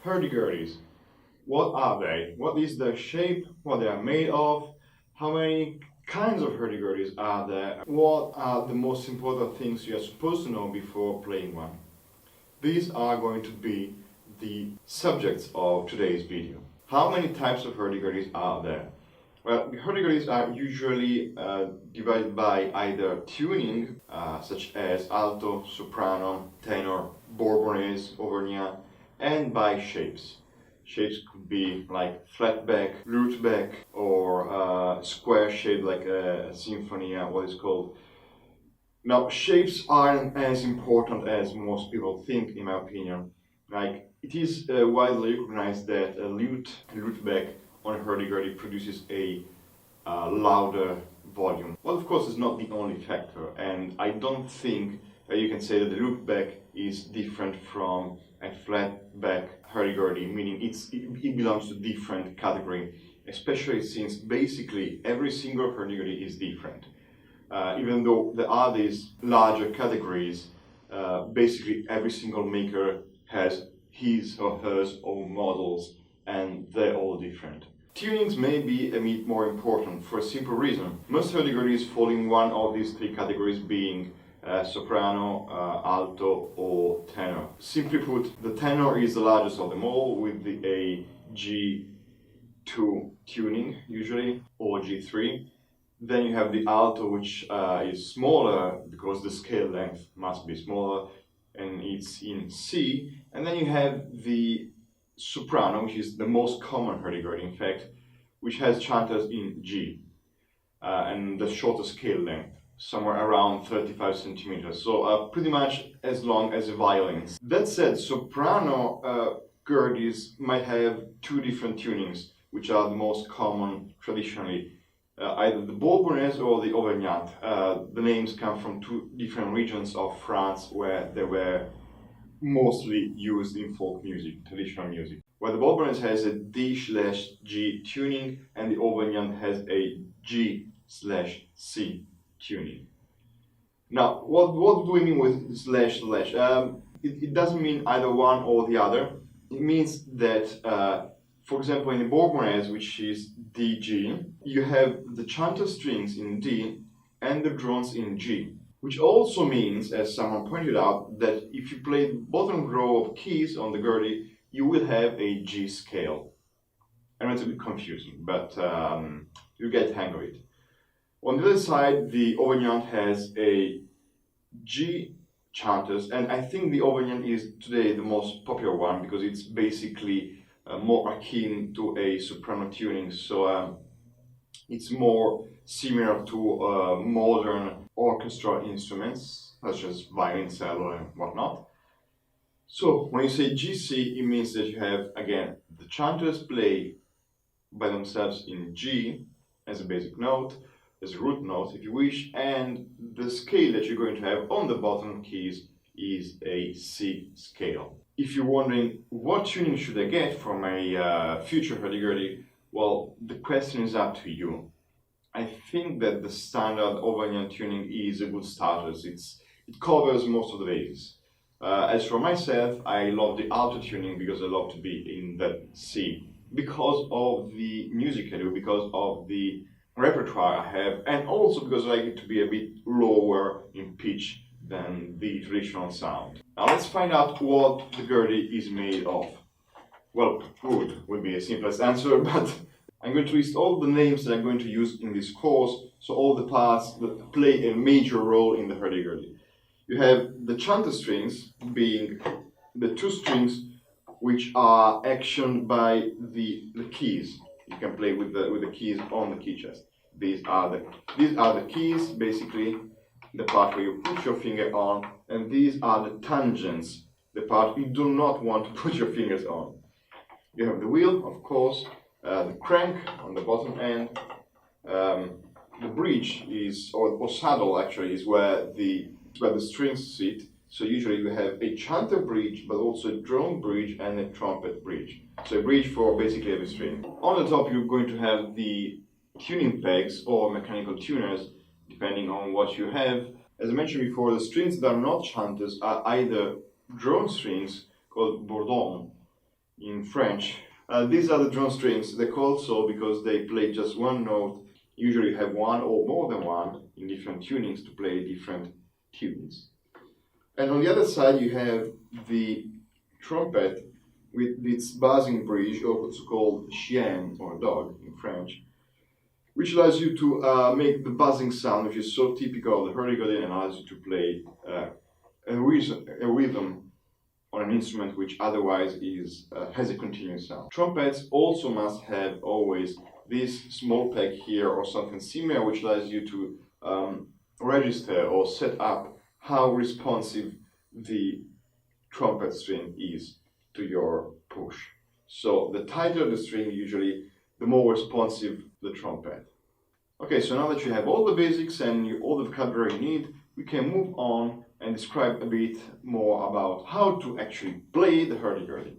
Hurdy-gurdies. What are they? What is their shape? What they are made of? How many kinds of hurdy-gurdies are there? What are the most important things you are supposed to know before playing one? These are going to be the subjects of today's video. How many types of hurdy-gurdies are there? Well, hurdy-gurdies are usually divided by either tuning, such as alto, soprano, tenor, Bourbonnais, Auvergnat, and by shapes. Shapes could be like flat back, root back, or square shape like a symphony, what is called. Now, shapes aren't as important as most people think, in my opinion. Like, it is widely recognized that a root back on a hurdy-gurdy produces a louder volume. Well, of course, it's not the only factor, and I don't think that you can say that the root back is different from a flat back hurdy-gurdy, meaning it belongs to different category, especially since basically every single hurdy-gurdy is different. Even though there are these larger categories, basically every single maker has his or hers own models, and they're all different. Tunings may be a bit more important for a simple reason. Most hurdy-gurdies fall in one of these three categories, being soprano, alto, or tenor. Simply put, the tenor is the largest of them all, with a G2 tuning usually, or G3. Then you have the alto, which is smaller because the scale length must be smaller, and it's in C. And then you have the soprano, which is the most common hurdy-gurdy, in fact, which has chanters in G, and the shorter scale length, somewhere around 35 centimeters, so pretty much as long as a violin. That said, soprano gurdies might have two different tunings, which are the most common traditionally. Either the Bourbonnais or the Auvergnat. The names come from two different regions of France where they were mostly used in folk music, traditional music. Where the Bourbonnais has a D/G tuning and the Auvergnat has a G/C tuning. Now, what do we mean with slash? It doesn't mean either one or the other. It means that for example, in the Bourbonnais, which is DG, you have the chanter strings in D and the drones in G. Which also means, as someone pointed out, that if you play the bottom row of keys on the gurdy, you will have a G scale. I know it's a bit confusing, but you get the hang of it. On the other side, the Auvergnat has a G chanters, and I think the Auvergnat is today the most popular one because it's basically more akin to a soprano tuning, so it's more similar to modern orchestral instruments such as violin, cello, and whatnot. So when you say GC, it means that you have, again, the chanters play by themselves in G as a basic note, as a root note if you wish, and the scale that you're going to have on the bottom keys is a C scale. If you're wondering what tuning should I get for my future hurdy-gurdy, well, the question is up to you. I think that the standard Auvergnat tuning is a good starter. It covers most of the bases. As for myself, I love the alto tuning because I love to be in that C. Because of the music I do, because of the repertoire I have, and also because I like it to be a bit lower in pitch than the traditional sound. Now let's find out what the gurdy is made of. Well, wood would be the simplest answer, but I'm going to list all the names that I'm going to use in this course, so all the parts that play a major role in the hurdy-gurdy. You have the chanter strings, being the two strings which are actioned by the keys. You can play with the keys on the key chest. These are the keys, basically the part where you put your finger on, and these are the tangents, the part you do not want to put your fingers on. You have the wheel, of course, the crank on the bottom end, the bridge is, or saddle actually, is where the strings sit. So usually you have a chanter bridge, but also a drone bridge and a trumpet bridge. So a bridge for basically every string. On the top you're going to have the tuning pegs or mechanical tuners, depending on what you have. As I mentioned before, the strings that are not chanters are either drone strings called bourdon. in French. These are the drum strings. They're called so because they play just one note. Usually have one or more than one in different tunings to play different tunes. And on the other side, you have the trumpet with its buzzing bridge, or what's called chien, or dog in French, which allows you to make the buzzing sound, which is so typical of the Hurdy Gurdy, and allows you to play a rhythm on an instrument which otherwise has a continuous sound. Trumpets also must have always this small peg here or something similar, which allows you to register or set up how responsive the trumpet string is to your push. So the tighter the string, usually the more responsive the trumpet. Okay, so now that you have all the basics and all the vocabulary you need, we can move on and describe a bit more about how to actually play the Hurdy Gurdy.